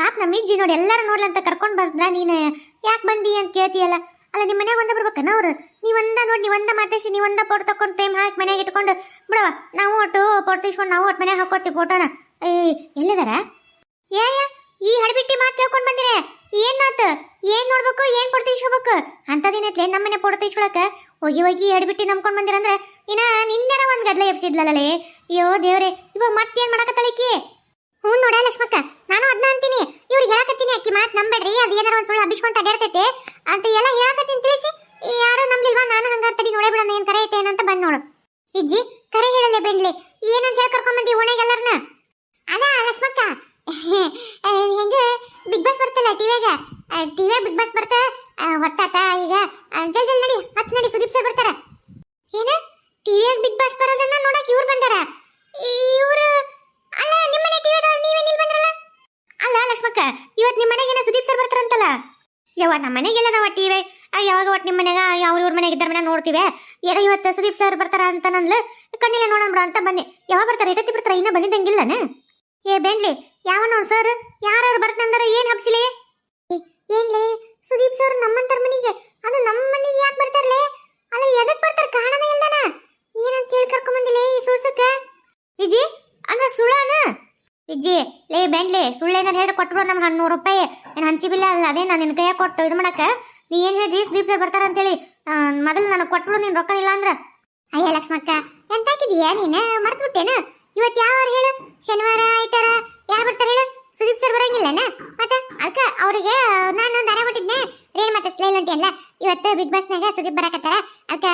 ಪಾಪ ನಮ್ಮ ಇಜ್ಜಿ ನೋಡಿ ಎಲ್ಲರೂ ನೋಡ್ಲಂತ ಕರ್ಕೊಂಡು ಬಂದ್ರ ನೀನು ಯಾಕೆ ಬಂದಿ ಅಂತ ಕೇಳ್ತೀಯಲ್ಲ. ಅಲ್ಲ ನಿಮ್ಮ ಮನ್ಯಾಗ ಒಂದ ಬರ್ಬೇಕನ್ನ ಅವ್ರು. ನೀವಂದ ನೋಡಿ ನೀವಂದ ಮಾತಾಡಿಸಿ ನೀವಂದ ಫೋಟೋ ತಕೊಂಡು ಟೈಮ್ ಹಾಕಿ ಮನ್ಯಾಗ ಇಟ್ಕೊಂಡು ಬಿಡವ. ನಾವು ಒಟ್ಟು ಫೋಟೋ ಇಸ್ಕೊಂಡು ನಾವು ಒಟ್ಟು ಮನ್ಯಾಗ ಹಾಕೋತೀವಿ ಫೋಟೋನ. ಎಲ್ಲಿದಾರ? ಈ ಹಡಬಿಟ್ಟಿ ಮಾತು ಕೇಳ್ಕೊಂಡು ಬಂದಿರೆ ಏನಾತ? ಏನ್ ನೋಡ್ಬೇಕು, ಏನ್ ಫೋಟೋ ಇಸ್ಕೋಬೇಕು ಅಂತದಿನೈತ್ಲೆ ನಮ್ಮ ಮನೆ ಫೋಟೋ ಇಸ್ಕೊಳಕ ಹೋಗಿ ಹೋಗಿ ಹಡಬಿಟ್ಟಿ ನಂಬ್ಕೊಂಡು ಬಂದಿರಂದ್ರೆ ಇನ್ನ ನಿನ್ನೆರ ಒಂದ್ ಗದ್ಲ ಎಬ್ಸಿದ್ಲಲ್ಲೇ. ಅಯ್ಯೋ ದೇವ್ರೆ, ಇವಾಗ ಮತ್ತೇನ್ ಮಾಡಕತ್ತಳಿಕಿ? ಹ್ಞೂ ನೋಡ ಲಕ್ಷ್ಮಕ್ಕ, ನಾನು ಅದನ್ನ ಅಂತೀನಿ. ಇವ್ರಿಗೆ ಹೇಳಕತ್ತೀನಿ ಅಕ್ಕಿ ಮಾತು ನಂಬೇಡ್ರಿ, ಅದು ಏನಾರ ಒಂದು ಸುಳ್ಳು ಅಭಿಷ್ಕೊಂತ ಅಡ್ಯಾಡ್ತೈತೆ ಅಂತ ಎಲ್ಲ ಹೇಳಕತ್ತೀನಿ ತಿಳಿಸಿ. ಯಾರೋ ನಂಬ್ಲಿಲ್ವಾ? ನಾನು ಹಂಗಾರ್ತಡಿ ನೋಡೇ ಬಿಡೋಣ ಏನು ಕರೆ ಐತೆ ಏನಂತ ಬಂದು ನೋಡು. ಇಜ್ಜಿ ಕರೆ ಹೇಳಲ್ಲ ಬೆಂಡ್ಲಿ, ಏನಂತ ಹೇಳಿ ಕರ್ಕೊಂಬಂದಿ ಓಣೆಗೆ ಎಲ್ಲರನ್ನ? ಅದ ಲಕ್ಷ್ಮಕ್ಕ, ಹೆಂಗ ಬಿಗ್ ಬಾಸ್ ಬರ್ತಲ್ಲ ಟಿವಿಯಾಗ, ಬಿಗ್ ಬಾಸ್ ಬರ್ತ ಹೊತ್ತಾತ ಈಗ. ಜಲ್ ಜಲ್ ನಡಿ, ಹತ್ತು ನಡಿ, ಸುದೀಪ್ ಸರ್ ಬರ್ತಾರ. ಏನ ಟಿವಿಯಾಗ ಬಿಗ್ ಬಾಸ್ ಬರೋದನ್ನ ನೋಡಕ್ ಇವ್ರು ಬಂದಾರ? ಇವ್ರು ಅಲ್ಲ ನಿಮ್ಮನೆ ಟಿವಿದಾಗ ನೀವೇನು ಇಲ್ಲಿ ಬಂದ್ರಲ್ಲ? ಅಲ್ಲ ಲಕ್ಷ್ಮಕ್ಕ, ಇವತ್ತು ನಿಮ್ಮ ಮನೆಗೆ ಸುದೀಪ್ ಸರ್ ಬರ್ತಾರಂತಲ್ಲ? ಯಾವಾಗ ನಮ್ಮ ಮನೆಗೆಲ್ಲ ನಾವು ಟಿವಿ ಯಾವಾಗ ಒಟ್ಟು ನಿಮ್ಮ ಮನೆಗ ಇವ್ರ ಮನೆಗೆ ಇದ್ದಾರ ಮನೆ ನೋಡ್ತೀವಿ. ಏನೋ ಇವತ್ತು ಸುದೀಪ್ ಸರ್ ಬರ್ತಾರ ಅಂತ ನಂದ್ಲು ಕಣ್ಣಿಲ್ಲ ನೋಡೋಣ ಬಿಡ ಅಂತ ಬನ್ನಿ. ಯಾವಾಗ ಬರ್ತಾರೆ? ಎಟತ್ತಿ ಬರ್ತಾರ? ಇನ್ನೂ ಬಂದಿದ್ದಂಗಿಲ್ಲನ? ಏ ಬೆಂಡ್ಲಿ, ಯಾವನೋ ಸರ್ ಯಾರು ಬರ್ತಂದಾರ? ಏನ್ ಹಬ್ಸಿಲೆ? ಏನ್ಲೇ ಸುದೀಪ್ ಸರ್ ನಮ್ಮಂತರ ಮನೆಗೆ, ಅದು ನಮ್ಮ ಮನೆಗೆ ಯಾಕೆ ಬರ್ತಾರಲೇ? ಅಲ್ಲ ಎದಕ್ ಬರ್ತಾರ? ಕಾರಣನೇ ಇಲ್ದಾನ. ಏನಂತ ಹೇಳಿ ಕರ್ಕೊಂಬಂದಿಲ್ಲ ಈ ಸುಳ್ಸಕ್ಕ? ವಿಜಿ ಅಂದ್ರೆ ಸುಳ್ಳಾನ? ವಿಜಿ ಲೇ ಬೆಂಡ್ಲಿ, ಸುಳ್ಳೇನಾರು ಹೇಳಿದ್ರೆ ಕೊಟ್ಬಿಡು ನಮ್ಗೆ 100 ರೂಪಾಯಿ. ಏನು ಹಂಚಿಬಿಲ್ಲ ಅದೇ ನಾನು ನಿನ್ನ ಕೈಯಾಗ ಕೊಟ್ಟು ಇದು ಮಾಡಕ್ಕೆ. ನೀ ಏನು ಹೇಳಿದಿ ಸುದೀಪ್ ಸರ್ ಬರ್ತಾರ ಅಂತೇಳಿ? ಮೊದಲು ನನಗೆ ಕೊಟ್ಬಿಡು ನೀನು ರೊಕ್ಕ ಇಲ್ಲ ಅಂದ್ರೆ. ಅಯ್ಯ ಲಕ್ಷ್ಮಕ್ಕ, ಎಂತಾಕಿದೀಯಾ ನೀನು? ಮರ್ತ್ಬಿಟ್ಟೇನು? ಇವತ್ತು ಯಾವ ಹೇಳು? ಶನಿವಾರ ಆಯ್ತಾರ ಯಾರು ಬರ್ತಾರೆ ಹೇಳು? ಸುದೀಪ್ ಸರ್ ಬರಂಗಿಲ್ಲನ? ಮತ್ತೆ ಅದಕ್ಕೆ ಅವರಿಗೆ ನಾನು ದಾರ ಕೊಟ್ಟಿದ್ನೆ ರೇಣು ಮತ್ತೆ ಸ್ಲೈಲ್ ಅಂಟಿಯಲ್ಲ, ಇವತ್ತು ಬಿಗ್ ಬಾಸ್ನಾಗ ಸುದೀಪ್ ಬರಾಕತ್ತಾರ, ಅದಕ್ಕೆ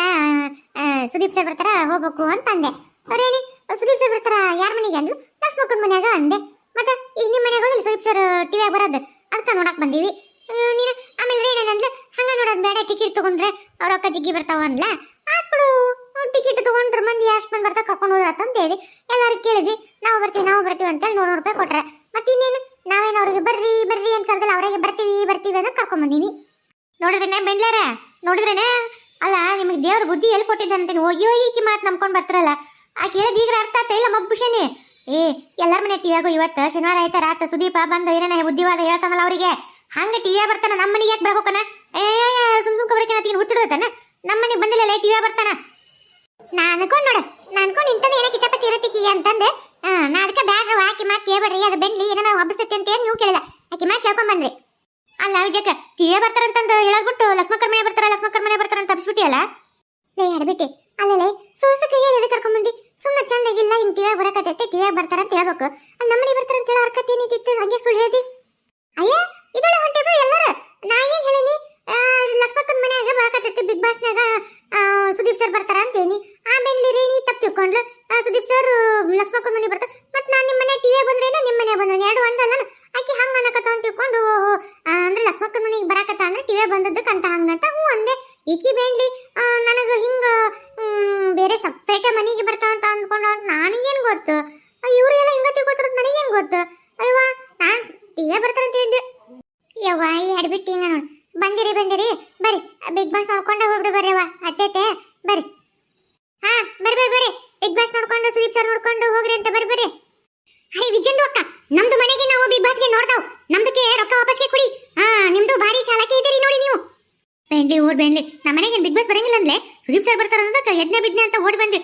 ಸುದೀಪ್ ಸರ್ ಬರ್ತಾರ ಹೋಗ್ಬೇಕು ಅಂತ ಅಂದೆ. ರೇಣಿ ಸುದೀಪ್ ಸರ್ ಬರ್ತಾರ ಯಾರ ಮನೆಗೆ ಅಂದ್ಲು? ಲಕ್ಷ್ಮಕ್ಕನ ಮನ್ಯಾಗ ಅಂದೆ. ಮತ್ತೆ ಈಗ ನಿಮ್ಮ ಮನೆಯಾಗ ಹೋಗಿಲ್ಲ ಸುದೀಪ್ ಸರ್ ಟಿವಿಯಾಗ ಬರೋದು, ಅದಕ್ಕೆ ನೋಡಕ್ ಬಂದೀವಿ. ನೀನು ಆಮೇಲೆ ರೇಣು ಅಂದ್ಲು ಹಂಗ ನೋಡೋದು ಬೇಡ, ಟಿಕೆಟ್ ತಗೊಂಡ್ರೆ ಅವ್ರ ಅಕ್ಕ ಜಿಗ್ಗಿ ಬರ್ತಾವ ಅಂದ್ಲ. ಆತ್ಬಿಡು, ಟಿಕೆಟ್ ತಗೊಂಡ್ರೆ ಮಂದಿ ಎಷ್ಟು ಮಂದಿ ಬರ್ತಾ ಕರ್ಕೊಂಡು ಹೋದ್ರತ್ತ ಅಂತ ಹೇಳಿ ಎಲ್ಲರೂ ಕೇಳಿದ್ವಿ. ನಾವು ಬರ್ತೀವಿ ಅಂತೇಳಿ 100 ರೂಪಾಯಿ ಕೊಟ್ರೆ. ಮತ್ತೆ ಇನ್ನೇನು ನಾವೇನು ಅವ್ರಿಗೆ ಬರ್ರಿ ಬರ್ರಿ ಅಂತ ಕರೆದಲ್ಲ, ಅವ್ರಿಗೆ ಬರ್ತೀವಿ ಅಂತ ಕರ್ಕೊಂಡ್ ಬಂದೀನಿ. ನೋಡಿದ್ರೇನೆ ಬೆಂಡ್ಲಾರ, ನೋಡಿದ್ರೇನೆ? ಅಲ್ಲ ನಿಮಗೆ ದೇವ್ರ ಬುದ್ಧಿ ಎಲ್ಲಿ ಕೊಟ್ಟಿದ್ದೆ ಅಂತೀನಿ. ಹೋಗಿ ಈಕಿ ಮಾತು ನಂಬ್ಕೊಂಡು ಬರ್ತಾರಲ್ಲ, ಆ ಕೇಳಿದ ಈಗ ಅರ್ಥ ಆತ ಇಲ್ಲ ಮಬ್ಬುಷನೇ? ಎಲ್ಲರ ಮನೆ ಟಿವಿಯಾಗು ಇವತ್ತು ಶನಿವಾರ ಆಯ್ತಾ ರಾತ ಸುದೀಪ ಬಂದು ಏನೇನ ಬುದ್ಧಿವಾದ ಹೇಳ್ತಾನಲ್ಲ ಅವರಿಗೆ, ಹಂಗೆ ಟಿವಿಯಾಗ ಬರ್ತಾನ. ನಮ್ಮ ಮನೆಗೆ ಯಾಕೆ ಬರ್ಬೇಕನ? ಸುಮ್ ಕಬರಿಕೆ ಹುಚ್ಚಿಡ್ತಾನ. ನಮ್ಮ ಮನೆಗೆ ಬಂದಿಲ್ಲ ಟಿವಿಯಾಗ ಬರ್ತಾನ. ನಾನ್ಕೊಂಡು ಇಂಥದ್ದು ಏನೋ ಕಿತಾಪತಿ ಇರತ್ತಿಕ್ಕಿ ಅಂತಂದು ನಾ ಅದಕ್ಕೆ ಬ್ಯಾಡ್ರಿ ಆಕಿ ಮಾತು ಕೇಳ್ಬೇಡ್ರಿ, ಅದು ಬೆಂಡ್ಲಿ ಏನೋ ಹಬ್ಬಸ್ತೈತಿ ಅಂತ ಏನು ನೀವು ಕೇಳಿಲ್ಲ, ಆಕಿ ಮಾತು ಕೇಳ್ಕೊಂಡ್ ಬಂದ್ರಿ. ಅಲ್ಲ ವಿಜಯಕ್ಕ ಟಿವಿಯ ಬರ್ತಾರಂತಂದು ಹೇಳದ್ಬಿಟ್ಟು ಲಕ್ಷ್ಮಕ್ಕರ ಮನೆ ಬರ್ತಾರ ಅಂತ ಹಬ್ಸ್ಬಿಟ್ಟಿಯಲ್ಲ. ಲೇ ಅಡ್ಬಿಟ್ಟಿ, ಅಲ್ಲೇ ಸೋಸಕ್ಕೆ ಹೇಳಿ ಎದಕ್ಕೆ ಕರ್ಕೊಂಬಂದಿ? ಸುಮ್ಮನೆ ಚಂದಾಗಿಲ್ಲ, ಹಿಂಗೆ ಟಿವಿಯಾಗ ಬರಕತ್ತೈತೆ, ಟಿವಿಯಾಗ ಬರ್ತಾರ ಅಂತ ಹೇಳ್ಬೇಕು. ಅಲ್ಲಿ ನಮ್ಮನೆ ಬರ್ತಾರ ಅಂತ ಹೇಳೋ ಅರ್ಕತ್ ಏನಿತ್ತು? ಹಂಗೆ ಸುಳ್ಳು ಹೇಳ್ದಿ? ಅಯ್ಯ ಇದೊಳ ಹೊಂಟೇಬ್ರು ಎಲ್ಲರೂ. ನಾ ಏನು ಹೇಳೀನಿ? ಲಕ್ಷ್ಮಕ್ಕನ ಮನೆಯಾಗ ಬರಕತ್ತೈತಿ ಬಿಗ್ ಬಾಸ್ನಾಗ ಸುದೀಪ್ ಸರ್ ಬರ್ತಾರ ಅಂತೇನಿ. ಆಮೇಲೆ ರೇಣಿ ತಪ್ಪು ತಿಳ್ಕೊಂಡ್ಲು ಸುದೀಪ್ ಸರ್ ಲಕ್ಷ್ಮಕ್ಕನ ಮನೆ ಬರ್ತಾರೆ. ಮತ್ತೆ ನಾನು ನಿಮ್ಮ ಮನೆ ಟಿವಿಯಾಗ ಬಂದ್ರೇನ ನಿಮ್ಮ ಮನೆ ಬಂದ ಎರಡು ಒಂದಲ್ಲ. ಆಕಿ ಹಂಗ ಅನ್ನಕತ್ತ ಅಂತ ತಿಳ್ಕೊಂಡು ಅಂದ್ರೆ ಲಕ್ಷ್ಮಕ್ಕನ ಮನೆಗೆ ಬರಾಕತ್ತ ಅಂದ್ರೆ ಟಿವಿಯಾಗ ಬಂದದ್ದಕ್ಕೆ ಅಂತ ಹಂಗಂತ ಹ್ಞೂ ಅಂದೆ. ಈಕಿ ಬೇಂಡ್ಲಿ ನನಗೆ ಹಿಂಗ ಬೇರೆ ಸಪ್ರೇಟ ಮನೆಗೆ ಬರ್ತಾವ ಅಂತ ಅಂದ್ಕೊಂಡು ನನಗೇನು ಗೊತ್ತು? ಇವರೆಲ್ಲ ಹಿಂಗ ತಿಳ್ಕೊತಾರ ನನಗೇನು ಗೊತ್ತು? ಅಯ್ಯವ ನಾನು ಟಿವಿಯಾಗ ಬರ್ತಾರ ಅಂತ ಹೇಳಿದ್ದೆ. ಯವ್ವ ಈ ಅಡ್ಬಿಟ್ಟು ಹಿಂಗ ನೋಡಿ ಬಂದಿರಿ ಬರ್ರಿ ಬಿಗ್ ಬಾಸ್ ನೋಡ್ಕೊಂಡು ಹೋಗ್ಬಿಡು ಬರ್ರಿವ ಅತ್ತೈತೆ ಬರ್ರಿ. ಹಾ ಬರ್ರಿ ಬಿಗ್ ಬಾಸ್ ನೋಡ್ಕೊಂಡು ಸುದೀಪ್ ಸರ್ ನೋಡ್ಕೊಂಡು ಹೋಗ್ರಿ ಅಂತ ಬರ್ರಿ. ಹೈ ವಿಜಯಂದು ಅಕ್ಕ, ನಮ್ದು ಮನೆಗೆ ನಾವು ಬಿಗ್ ಬಾಸ್ಗೆ ನೋಡ್ತಾವ್, ನಮ್ದಕ್ಕೆ ರೊಕ್ಕ ವಾಪಸ್ಗೆ ಕೊಡಿ. ನಿಮ್ದು ಭಾರಿ ಚಾಲಾಕಿ ಇದ್ದೀರಿ ನೋಡಿ ನೀವು. ಬೆಂಡ್ಲಿ ನಮ್ಮ ಮನೆಗೆ ಬಿಗ್ ಬಾಸ್ ಬರಂಗಿಲ್ಲ ಅಂದ್ರೆ ಸುದೀಪ್ ಸರ್ ಬರ್ತಾರ ಅಂತ ಎದ್ನೆ ಬಿದ್ನೆ ಅಂತ ಓಡಿ ಬಂದಿ.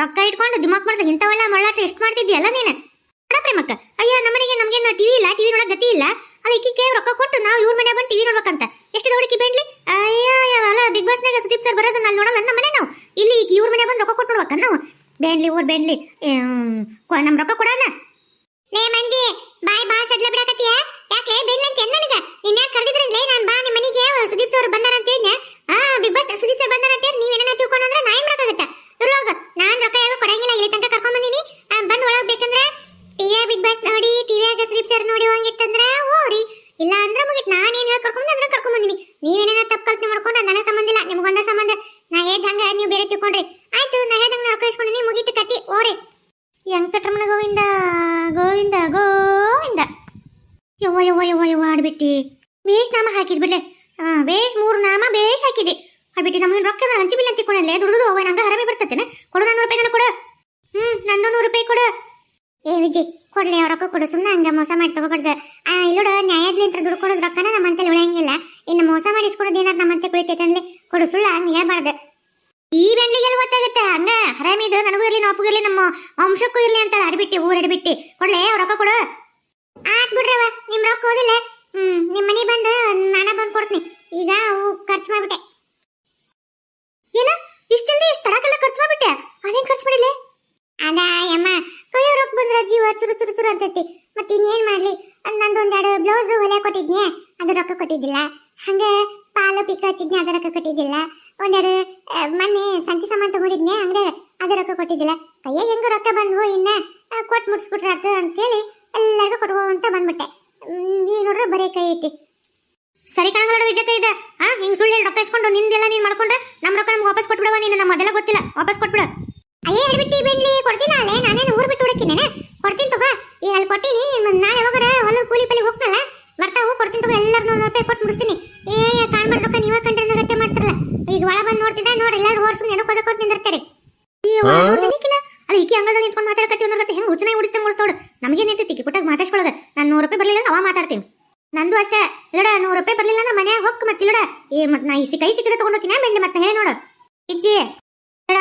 ರೊಕ್ಕ ಇಟ್ಕೊಂಡು ದಿಮಾಕ್ ಮಾಡ್ದೆ ಇಂಥವೆಲ್ಲ ಮಳ್ಳಾಟ ಎಷ್ಟು ಮಾಡ್ತಿದ್ಯಲ್ಲ ನೀನು? ಪ್ರೇಮಕ್ಕ ಅಯ್ಯ ನಮ್ಮನೆಗೆ ನಮ್ಗೇನು ಟಿವಿ ಇಲ್ಲ, ಟಿವಿ ನೋಡಕ್ ಗತಿ ಇಲ್ಲ, ಅದಕ್ಕೆ ರೊಕ್ಕ ಕೊಟ್ಟು ನಾವು ಇವ್ರ ಮನೆ ಬಂದು ಟಿವಿ ನೋಡ್ಬೇಕಂತ ಎಷ್ಟು ನೋಡಿಕಿ ಬೆಂಡ್ಲಿ? ಅಲ್ಲ ಬಿಗ್ ಬಾಸ್ನಾಗ ಸುದೀಪ್ ಸರ್ ಬರೋದನ್ನ ಅಲ್ಲಿ ನೋಡಲ್ಲ ನಮ್ಮ ಮನೆ, ನಾವು ಇಲ್ಲಿ ಇವ್ರ ಮನೆ ಬಂದು ರೊಕ್ಕ ಕೊಟ್ಟು ನೋಡ್ಬೇಕ ನಾವು? ಬೆಂಡ್ಲಿ ನಮ್ ರೊಕ್ಕ ಕೊಡೋಣ. ಲೇ ಮಂಜಿ ಬಾಯ್ ಬಾ ಸಡ್ಲ ಬಿಡಕತ್ತೀಯ ಯಾಕೆ ಬೆಂಡ್ಲಿ ಅಂತ ನನಗ ನಿನ್ನ ಕರೆದಿದ್ರಲ್ಲೇ ನಾನು ಬಾ ನಿಮ್ಮ ಮನೆಗೆ ಸುದೀಪ್ ಸರ್ ಬಂದಾರ ಅಂತ ಹೇಳಿದ್ನೆ. ಬಿಗ್ ಬಾಸ್ ಸುದೀಪ್ ಸರ್ ಬಂದಾರ ಅಂತ ನೀವೇನ ತಿಳ್ಕೊಂಡ್ರೆ ನಾ ಏನ್ ಮಾಡಕ್ಕಾಗತ್ತ? ಇರೋಗ ನಾನು ರೊಕ್ಕ ಯಾವಾಗ ಕೊಡಂಗಿಲ್ಲ, ಇಲ್ಲಿ ತನಕ ಕರ್ಕೊಂಡ್ ಬಂದೀನಿ. ಬಂದು ಒಳಗ್ ಬೇಕಂದ್ರೆ ಟಿವಿಯಾಗ ಬಿಗ್ ಬಾಸ್ ನೋಡಿ, ಟಿವಿಯಾಗ ಸುದೀಪ್ ಸರ್ ನೋಡಿ ಹೋಗಿತ್ತಂದ್ರ ಹೋಗ್ರಿ, ಇಲ್ಲ ಅಂದ್ರೆ ಮುಗಿತ್. ನಾನೇನ್ ಹೇಳಿ ಕರ್ಕೊಂಡ್ ಬಂದಿನಿ. ನೀವೇನೇನೋ ತಪ್ಪು ಕಲ್ಪನೆ ಮಾಡ್ಕೊಂಡು ನನಗೆ ಸಂಬಂಧ ಇಲ್ಲ, ನಿಮ್ಗೊಂದ ಸಂಬಂಧ. ನಾ ಹೇಳ್ದಂಗ ನೀವು ಬೇರೆ ತಿಳ್ಕೊಂಡ್ರಿ ಆಯ್ತು. ನಾ ಹೇಳ್ದಂಗ ರೊಕ್ಕ ಇಸ್ಕೊಂಡು ಮುಗೀತು ಕತಿ ಓರಿ. ವೆಂಕಟರಮಣ ಗೋವಿಂದ ಗೋವಿಂದ ಗೋವಿಂದ. ಯವ್ವ ಆಡ್ಬಿಟ್ಟಿ ಬೇಸ್ ನಾಮ ಹಾಕಿದ್ ಬಿಡ್ಲೆ. ಬೇಸ್ 3 ನಾಮ ಬೇಸ್ ಹಾಕಿದೆ ಆಡ್ಬಿಟ್ಟಿ. ನಮ್ಗೆ ರೊಕ್ಕ ಹಂಚಿಬಿಲ್ಲ ಅಂತ ತಿಳ್ಕೊಂಡಲ್ಲೇ ದುಡ್ದು ಹೋಗ ನಂಗೆ ಹರಮೆ ಬರ್ತೇನೆ. ಕೊಡು 100 ರೂಪಾಯಿ ನನಗೆ ಕೊಡು. ನಂದು 100 ರೂಪಾಯಿ ಕೊಡು. ಏ ವಿಜಯ್ ಕೊಡ್ಲಿ ಅವ್ರ ರೊಕ್ಕ ಕೊಡು, ಸುಮ್ಮನೆ ಹಂಗ ಮೋಸ ಮಾಡಿ ತಗೋಬಾರ್ದು. ಇಲ್ಲೋಡ ನ್ಯಾಯಾದ್ಲಿಂತ ದುಡ್ಡು ಕೊಡೋದು ರೊಕ್ಕನ ನಮ್ಮಂತಲ್ಲಿ ಉಳಿಯಂಗಿಲ್ಲ. ಇನ್ನು ಮೋಸ ಮಾಡಿಸ್ಕೊಡೋದು ಏನಾರು ನಮ್ಮಂತೆ ಕುಳಿತೈತೆ ಅನ್ಲಿ, ಕೊಡು, ಸುಳ್ಳ ಹಂಗ ಹೇಳ್ಬಾರ್ದು. ಈ ಬೆಂಡ್ಲಿಗೆಲ್ಲ ಗೊತ್ತಾಗುತ್ತೆ ಹಂಗ ಹರಾಮಿದು. ನನಗೂ ಇರ್ಲಿ ನೊಪ್ಪಗೂ ಇರ್ಲಿ ನಮ್ಮ ವಂಶಕ್ಕೂ ಇರ್ಲಿ ಅಂತ ಅಡ್ಬಿಟ್ಟಿ, ಊರ್ ಅಡ್ಬಿಟ್ಟಿ. ಕೊಡ್ಲೆ ಅವ್ರ ರೊಕ್ಕ ಕೊಡು. ಆತ್ ಬಿಡ್ರವ, ನಿಮ್ ರೊಕ್ಕ ಹೋದಿಲ್ಲ. ನಿಮ್ ಮನೆ ಬಂದು ನಾನ ಬಂದು ಕೊಡ್ತೀನಿ. ಈಗ ಅವು ಖರ್ಚು ಮಾಡ್ಬಿಟ್ಟೆ. ಏನ ಇಷ್ಟು ಜಲ್ದಿ ಇಷ್ಟು ತಡಕೆಲ್ಲ ಖರ್ಚು ಮಾಡ್ಬಿಟ್ಟೆ? ಅದೇನ್ ಖರ್ಚು ಮಾಡಿಲ್ಲ? ಅದಾ ಯಮ್ಮ, ಕೈಯೋ ರೊಕ್ಕ ಬಂದ್ರ ಜೀವ ಚುರು ಚುರು ಚುರು ಅಂತೈತಿ. ಮತ್ತೆ ಇನ್ನೇನ್ ಮಾಡ್ಲಿ, ನಂದೊಂದೆರಡು ಬ್ಲೌಸ್ ಹೊಲೆ ಕೊಟ್ಟಿದ್ನಿ, ಅದು ರೊಕ್ಕ ಕೊಟ್ಟಿದ್ದಿಲ್ಲ. ಹಂಗೆ ಪಾಲು ಪಿಕ್ಕ ಹಚ್ಚಿದ್ನಿ, ಅದು ರೊಕ್ಕ ಕೊಟ್ಟಿದ್ದಿಲ್ಲ. ಒಂದೆರಡು ಮೊನ್ನೆ ಸಂತಿ ಸಾಮಾನು ತಗೊಂಡಿದ್ನಿ ಅಂಗಡಿ, ಅದು ರೊಕ್ಕ ಕೊಟ್ಟಿದ್ದಿಲ್ಲ. ಕೈಯಾಗ ಹೆಂಗ ರೊಕ್ಕ ಬಂದ್ವು, ಇನ್ನ ಕೊಟ್ಟು ಮುಟ್ಸ್ಬಿಟ್ರಾತ ಅಂತೇಳಿ ಎಲ್ಲರಿಗೂ ಕೊಡುವ ಅಂತ ಬಂದ್ಬಿಟ್ಟೆ. ನೀ ನೋಡ್ರೆ ಬರೀ ಕೈ ಐತಿ. ಸರಿ ಕಣಗಳ ವಿಜಯತೆ ಇದೆ. ಹಿಂಗ್ ಸುಳ್ಳು ಹೇಳಿ ರೊಕ್ಕ ಇಸ್ಕೊಂಡು ನಿಂದೆಲ್ಲ ನೀನ್ ಮಾಡ್ಕೊಂಡ್ರೆ ನಮ್ಮ ರೊಕ್ಕ ನಮ್ಗೆ ವಾಪಸ್ ಕೊಟ್ಬಿಡವ. ನೀನು ನಮ್ಮ ಅದೆಲ್ಲ ಗೊತ್ತಿಲ್ಲ, ವಾಪಸ್ ಕೊಟ್ಬಿಡ. ಅಯ್ಯೇ ಹೇಳ್ಬಿಟ್ಟಿ ಬೆಂಡ್ಲಿ, ಕೊಡ್ತೀನಿ ಅಲ್ಲೇ. ನಾನೇನು ಊರ್ ಬಿಟ್ಟು ಹುಡುಕಿನೇನೆ, ಕೊಡ್ತೀನಿ ತಗೋ. ಈಗ ಅಲ್ಲಿ ಕೊಟ್ಟಿನಿ, ನಾಳೆ ಯಾವಾಗಾರ ಹೊಲ ಕೂಲಿ ಪಲ್ಲಿ ಹೋಗ್ನಲ್ಲ ಬರ್ತಾವು, ಕೊಡ್ತೀನಿ ತಗೋ. ಎಲ್ಲರೂ 100 ರೂಪಾಯಿ ಕೊಟ್ಟು ಮುಡಿಸ್ತೀನಿ. ಕಾಣ್ಬಾರ್ದು ರೊಕ್ಕ ನೀವೇ ಕಂಡ್ರೆ ಗತ್ತೆ ಮಾಡ್ತಾರಲ್ಲ. ಈಗ ಒಳ ಬಂದು ನೋಡ್ತಿದ್ದ ನೋಡ್ರಿ, ಎಲ್ಲರೂ ಓರ್ಸು ಏನೋ ಕೊಟ್ಟು ನಿಂದಿರ್ತಾರೆ. ಅಲ್ಲ ಈಕಿ ಅಂಗಡಿ ನಿಂತ್ಕೊಂಡು ಮಾತಾಡಕತ್ತಿ ಅನ್ನೋದಕ್ಕೆ ಹೆಂಗೆ ಹುಚ್ಚನಾಗಿ ಉಡಿಸ್ತಂಗೆ ಉಳಿಸ್ತೋಡು. ನಮಗೆ ನಿಂತಿಕ್ಕಿ ಕೊಟ್ಟಾಗ ಮಾತಾಡ್ಸ್ಕೊಳ್ಳೋದು. ನಾನು 100 ರೂಪಾಯಿ ಬರಲಿಲ್ಲ, ಅವ ಮಾತಾಡ್ತೀನಿ. ನಂದು ಅಷ್ಟೇ ಇಲ್ಲಡ, 100 ರೂಪಾಯಿ ಬರಲಿಲ್ಲ ನಮ್ಮ ಮನ್ಯಾಗ ಹೋಗ್ ಮತ್ತೆ ಇಲ್ಲಡ. ಮತ್ತೆ ನಾ ಕೈ ಸಿಕ್ಕಿದ್ರೆ ತಗೊಂಡೋಕಿನ ಬೆಳ್ಳಿ ಮತ್ತೆ ಹೇಳಿ ನೋಡು ಇಜ್ಜಿ. ಇಡ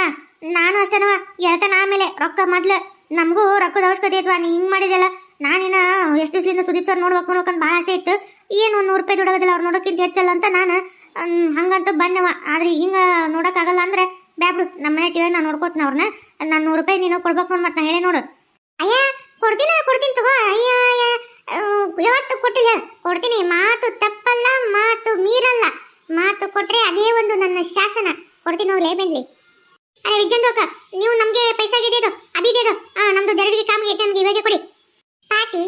ನಾನು ಅಷ್ಟೇನವ ಹೇಳ್ತಾನ. ಆಮೇಲೆ ರೊಕ್ಕ ಮೊದ್ಲು ನಮಗೂ ರೊಕ್ಕದ ಅವಶ್ಯಕತೆ ಐತ್ವಾ. ನೀ ಹಿಂಗೆ ಮಾಡಿದೆಲ್ಲ ನಾನಿನ್ನ ಎಷ್ಟು ದಿವಸದಿಂದ ಸುದೀಪ್ ಸರ್ ನೋಡ್ಬೇಕಂತ ಭಾಳ ಆಸೆ ಇತ್ತು. ಏನು 100 ರೂಪಾಯಿ ದುಡೋದಿಲ್ಲ, ಅವ್ರು ನೋಡೋಕ್ಕಿಂತ ಹೆಚ್ಚಲ್ಲ ಅಂತ ನಾನು ಹಂಗಂತ ಬಂದವ. ಆದ್ರೆ ಹಿಂಗೆ ನೋಡೋಕ್ಕಾಗಲ್ಲ ಅಂದ್ರೆ ಬ್ಯಾಬ್ಡು, ನಮ್ಮ ಮನೆ ಟಿವಿ ನಾನು ನೋಡ್ಕೋತೀನಿ ಅವ್ರನ್ನ. ನಾನು 100 ರೂಪಾಯಿ ನೀನು ಕೊಡ್ಬೇಕು ನೋಡಿ, ಮತ್ತೆ ನಾ ಹೇಳಿ ನೋಡು. ಅಯ್ಯ ಕೊಡ್ತೀನಿ ತಗೋ. ಅಯ್ಯ ಯಾವತ್ತು ಕೊಟ್ಟಿಲ್ಲ, ಕೊಡ್ತೀನಿ. ಮಾತು ತಪ್ಪಲ್ಲ, ಮಾತು ಮೀರಲ್ಲ. ಮಾತು ಕೊಟ್ರೆ ಅದೇ ಒಂದು ನನ್ನ ಶಾಸನ. ಕೊಡ್ತೀನಿ ಹೋಗ್ಲೇ ಬೆಂಡ್ಲಿ. ಅರೆ ವಿಜಯಂದೋಕ, ನೀವು ನಮಗೆ ಪೈಸಾಗಿದ್ದೇದು ಅಭಿದೇದು ನಮ್ದು ಜರಡಿಗೆ ಕಾಮಿಗೆ ಐತೆ, ನಮ್ಗೆ ಇವಾಗೆ ಕೊಡಿ. ಪಾಟಿ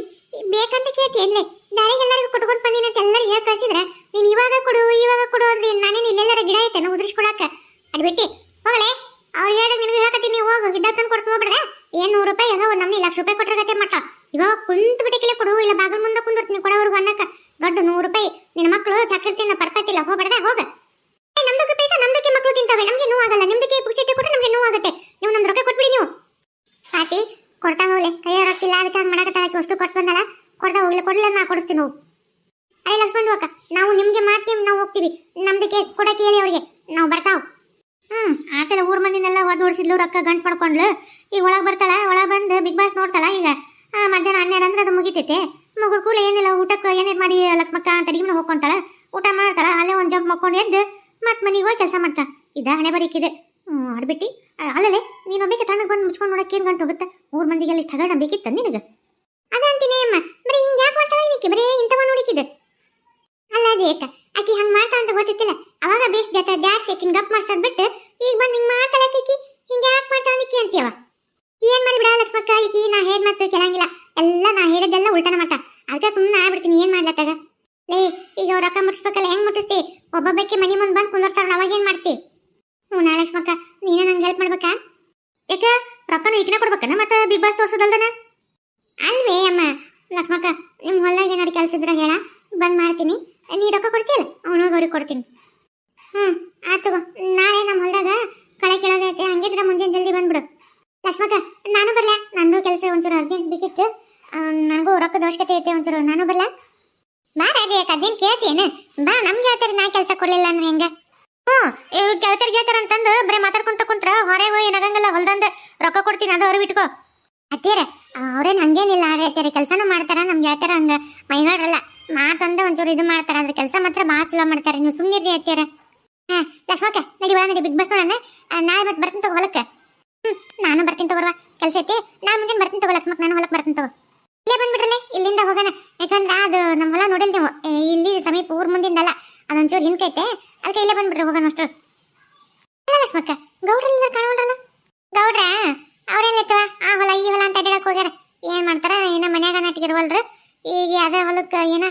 ಬೇಕಂತ ಕೇಳ್ತೀಯನ್ಲೇ, ದಾರಿಗೆಲ್ಲರಿಗೂ ಕೊಟ್ಕೊಂಡು ಬಂದಿನ ಅಂತ ಎಲ್ಲರೂ ಹೇಳಿ ಕಳಿಸಿದ್ರೆ ನೀನು ಇವಾಗ ಕೊಡು ಅಂದ್ರೆ ನಾನೇನು ಇಲ್ಲೆಲ್ಲರ ಗಿಡ ಐತೆ ನಾವು ಉದುರಿಸ್ಕೊಡಕ್ಕೆ ಅಡ್ಬಿಟ್ಟು ಹೋಗಲೇ. ಅವ್ರು ಹೇಳಿದಾಗ ನಿನಗೆ ಹೇಳಕತ್ತೀನಿ, ಹೋಗು ಗಿಡ ತಂದು ಕೊಡ್ತು ಹೋಗ್ಬಿಡ್ದೆ. 100 ರೂಪಾಯಿ ಏನೋ ಒಂದು ನಮ್ಗೆ 1,00,000 ರೂಪಾಯಿ ಕೊಟ್ಟರೆ ಗತೆ ಮಾಡ್ತಾ. ಇವಾಗ ಕುಂತು ಬಿಟ್ಟಿಕ್ಕಿಲ್ಲ ಕೊಡು, ಇಲ್ಲ ಬಾಗಿಲು ಮುಂದೆ ಕುಂದಿರ್ತೀನಿ ಕೊಡೋರ್ಗು ಅನ್ನಕ್ಕೆ. ದೊಡ್ಡ 100 ರೂಪಾಯಿ ನಿನ್ನ ಮಕ್ಕಳು ಚಾಕ್ಲೇಟ್ ತಿನ್ನ ಪರ್ಪತ್ತಿಲ್ಲ, ಹೋಗ್ಬಿಡ್ದೆ ಹೋಗ. ನಮ್ದಕ್ಕೆ ಪೈಸಾ ನಮ್ದಕ್ಕೆ ಮಕ್ಕಳು ತಿಂತವೆ, ನಮಗೆ ನೋವಾಗಲ್ಲ. ನಿಮ್ದಕ್ಕೆ ಪುಕ್ಸಿಟ್ಟು ಕೊಟ್ಟರೆ ನಮಗೆ ನೋವಾಗುತ್ತೆ. ನೀವು ನಮ್ದು ರೊಕ್ಕ ಕೊಟ್ಬಿಡಿ ನೀವು. ಪಾಟಿ ಕೊಡ್ತಾ ಹೋಗ್ಲೆ, ಕೈ ರೊಕ್ಕಿಲ್ಲ ಅದಕ್ಕೆ ಹಂಗೆ ಮಾಡಕತ್ತಾಕಿ ಅಷ್ಟು ಕೊಟ್ಟು ಬಂದಲ್ಲ. ಕೊಡ್ತಾ ಹೋಗ್ಲಿ, ಕೊಡಲಿಲ್ಲ ನಾ ಕೊಡಿಸ್ತೀನಿ ಹೋಗು. ಅರೆ ಲಕ್ಷ್ಮಣ್ ಅಕ್ಕ, ನಾವು ನಿಮ್ಗೆ ಮಾಡ್ತೀವಿ, ನಾವು ಹೋಗ್ತೀವಿ. ನಮ್ದಕ್ಕೆ ಕೊಡಕ್ಕೆ ಹೇಳಿ ಅವ್ರಿಗೆ, ನಾವು ಬರ್ತಾವ್. ಆಕೆಲ್ಲ ಊರ್ ಮಂದಿನೆಲ್ಲ ಒದ್ದು ಓಡಿಸಿದ್ಲು, ರೊಕ್ಕ ಗಂಟು ಮಾಡ್ಕೊಂಡ್ಲು. ಈಗ ಒಳಗೆ ಬರ್ತಾಳ, ಒಳಗೆ ಬಂದು ಬಿಗ್ ಬಾಸ್ ನೋಡ್ತಾಳ. ಈಗ ಮಧ್ಯಾಹ್ನ 12 ಅಂದ್ರೆ ಅದು ಮುಗಿತೈತೆ. ಮಗು ಕೂಲ ಏನಿಲ್ಲ, ಊಟಕ್ಕೆ ಏನೇನು ಮಾಡಿ ಲಕ್ಷ್ಮಕ್ಕ ಅಂತ ಅಡಿಗೆ ಹೋಗ್ಕೊಂತಾಳ, ಊಟ ಮಾಡ್ತಾಳ. ಅಲ್ಲೇ ಒಂದು ಜಂಪ್ ಮಾಡ್ಕೊಂಡು ಎದ್ದು ಮತ್ತೆ ಮನೆಗೆ ಹೋಗಿ ಕೆಲಸ ಮಾಡ್ತಾ ಇದ್ದ. ಹಣೆ ಬರೀಕಿದೆ ಅಡ್ಬಿಟ್ಟು. ಅಲ್ಲೇ ನೀನು ಒಬ್ಬಕ್ಕೆ ತಣ್ಣಗೆ ಬಂದು ಮುಚ್ಕೊಂಡು ನೋಡಕ್ಕೆ ಏನು ಗಂಟು ಹೋಗುತ್ತೆ? ಊರ್ ಮಂದಿಗೆಲ್ಲ ಇಷ್ಟು ಹಗರಣ ಬೇಕಿತ್ತ ನಿನಗೆ? ಅದಂತೀನಿ ಅಮ್ಮ, ಬರೀ ಹಿಂಗೆ ಯಾಕೆ ಮಾಡ್ತಾಳೆ ಇದಕ್ಕೆ? ಬರೀ ಇಂಥವ ನೋಡಿಕಿದ್ದು ಅಲ್ಲ ಜೇಕ. ಆಕಿ ಹಂಗೆ ಮಾಡ್ತಾ ಅಂತ ಗೊತ್ತಿತ್ತಿಲ್ಲ. ಅವಾಗ ಬೇಸ್ ಜೊತೆ ಜಾಡ್ಸಿ ಆಕಿನ ಗಪ್ ಮಾಡ್ಸೋದು ಬಿಟ್ಟು ಈಗ ಬಂದು ಹಿಂಗೆ ಮಾಡ್ತಾಳೆ ಆಕಿ. ಹಿಂಗೆ ಯಾಕೆ ಮಾಡ್ತಾಳೆ ನಿಕ್ಕಿ ಅಂತೀವ? ಏನು ಮಾಡಿಬಿಡ ಲಕ್ಷ್ಮಕ್ಕ, ಆಕಿ ನಾ ಹೇಳಿ ಮತ್ತೆ ಕೇಳಂಗಿಲ್ಲ. ಎಲ್ಲ ನಾ ಹೇಳಿದ್ದೆಲ್ಲ ಉಲ್ಟನ ಮಟ್ಟ. ಅದಕ್ಕೆ ಸುಮ್ಮನೆ ಆಗ್ಬಿಡ್ತೀನಿ. ಏನು ಮಾಡ್ಲತ್ತಾಗ ಲೇ, ಈಗ ಅವ್ರ ರೊಕ್ಕ ಮುಟ್ಟಿಸ್ಬೇಕಲ್ಲ, ಹೆಂಗೆ ಮುಟ್ಟಿಸ್ತಿ? ಒಬ್ಬೊಬ್ಬಕ್ಕೆ ಮನೆ ಮುಂದೆ ಬಂದು ಕುಂದಿರ್ತಾರ, ಅವಾಗ ಏನು ಮಾಡ್ತಿ? ನಾ ಲಕ್ಷ್ಮಕ್ಕ, ನೀನೇ ನಂಗೆ ಹೆಲ್ಪ್ ಮಾಡ್ಬೇಕಾ? ಯಾಕೆ ರೊಕ್ಕನ ಈಗಿನ ಕೊಡ್ಬೇಕನ ಮತ್ತೆ ಬಿಗ್ ಬಾಸ್ ತೋರ್ಸೋದಲ್ದನ? ಅಲ್ವೇ ಅಮ್ಮ ಲಕ್ಷ್ಮಕ್ಕ, ನಿಮ್ಮ ಹೊಲ್ದಾಗ ಏನಾದ್ರು ಕೆಲಸ ಇದ್ರೆ ಹೇಳ, ಬಂದ್ ಮಾಡ್ತೀನಿ. ನೀ ರೊಕ್ಕ ಕೊಡ್ತೀಯಲ್ಲ, ಅವನೋಗಿ ಅವ್ರಿಗೆ ಕೊಡ್ತೀನಿ. ಆತು, ನಾಳೆ ನಮ್ಮ ಹೊಲ್ದಾಗ ಕಳೆ ಕೆಳಗೈತೆ. ಹಂಗಿದ್ರೆ ಮುಂಜಾನೆ ಜಲ್ದಿ ಬಂದ್ಬಿಡು. ಲಕ್ಷ್ಮಕ್ಕ ನಾನು ಬರ್ಲಾ? ನಂದು ಕೆಲಸ ಒಂಚೂರು ಅರ್ಜೆಂಟ್ ಬೇಕಿತ್ತು. ನನಗೂ ರೊಕ್ಕದ ಅವಶ್ಯಕತೆ ಐತೆ ಒಂಚೂರು, ನಾನು ಬರ್ಲಾ? ಬಾ ರಾಜೆ, ಅದೇನು ಕೇಳ್ತೀಯೇನು? ಬಾ, ನಮ್ಗೆ ಹೇಳ್ತಾರೆ ನಾ ಕೆಲಸ ಕೊಡ್ಲಿಲ್ಲ ಅಂದ್ರೆ ಹೆಂಗ? ಗೆಳತರ್ ಅಂತಂದು ಬರೀ ಮಾತಾಡ್ಕೊಂತ ಕುಂತ್ರ ಹೊರಗೆ ಏನಾಗಂಗಲ್ಲ. ಹೊಲ್ದಂದ ರೊಕ್ಕ ಕೊಡ್ತೀನಿ, ಅದು ಅವ್ರು ಇಟ್ಕೋ. ಅತ್ತೀರ ಅವ್ರೇನು ಹಂಗೇನಿಲ್ಲ, ಹೇಳ್ತಾರೆ ಕೆಲಸನೂ ಮಾಡ್ತಾರ. ನಮ್ಗೆ ಹೇಳ್ತಾರ ಹಂಗ ಮೈಗಾಡ್ರಲ್ಲ, ಮಾತಂದ ಒಂಚೂರು ಇದು ಮಾಡ್ತಾರ. ಅದ್ರ ಕೆಲಸ ಮಾತ್ರ ಭಾಳ ಚಲೋ ಮಾಡ್ತಾರೆ. ನೀವು ಸುಮ್ಮನಿರ್ರಿ ಅತ್ತೀರ. ಲಕ್ಷ್ಮಕ್ಕ ನಡಿ ಒಳ, ನಡಿ ಬಿಗ್ ಬಾಸ್ ನೋಡೋಣ. ನಾಳೆ ಮತ್ತೆ ಬರ್ತೀನಿ ತಗೋ ಹೊಲಕ್ಕೆ. ನಾನು ಬರ್ತೀನಿ ತಗೋರ್ವ, ಕೆಲಸ ಐತಿ. ನಾಳೆ ಮುಂಜಾನೆ ಬರ್ತೀನಿ ತಗೋ ಲಕ್ಷ್ಮಕ್ಕ, ನಾನು ಹೊಲಕ್ಕೆ ಬರ್ತೀನಿ ತಗೋ. ಇಲ್ಲೇ ಬಂದ್ಬಿಡ್ರಲ್ಲ, ಇಲ್ಲಿಂದ ಹೋಗೋಣ. ಯಾಕಂದ್ರೆ ಅದು ನಮ್ಮ ಹೊಲ ನೋಡಿಲ್ ನೀವು, ಇಲ್ಲಿ ಸಮೀಪ ಊರ್ ಮುಂದಿಂದಲ್ಲ, ಅದೊಂಚೂರು ಹಿಂಕೈತೆ. ಅದಕ್ಕೆ ಇಲ್ಲೇ ಬಂದ್ಬಿಡ್ರಿ, ಹೋಗೋಣ ಅಷ್ಟು. ಅಲ್ಲ ಲಕ್ಷ್ಮಕ್ಕ, ಗೌಡ್ರಲ್ಲಿಂದ ಕಾಣೋಣ್ರಲ್ಲ? ಗೌಡ್ರ ಅವ್ರೆಲ್ಲೈತವ ಆ ಹೊಲ ಈ ಹೊಲ ಅಂತ ಅಡ್ಡಾಡಕ್ ಹೋಗ್ಯಾರ. ಏನ್ ಮಾಡ್ತಾರ ಏನೋ ಮನ್ಯಾಗ ನಾಟಿಗಿರುವಲ್ರು. ಈಗ ಅದ ಹೊಲಕ್ಕೆ ಏನೋ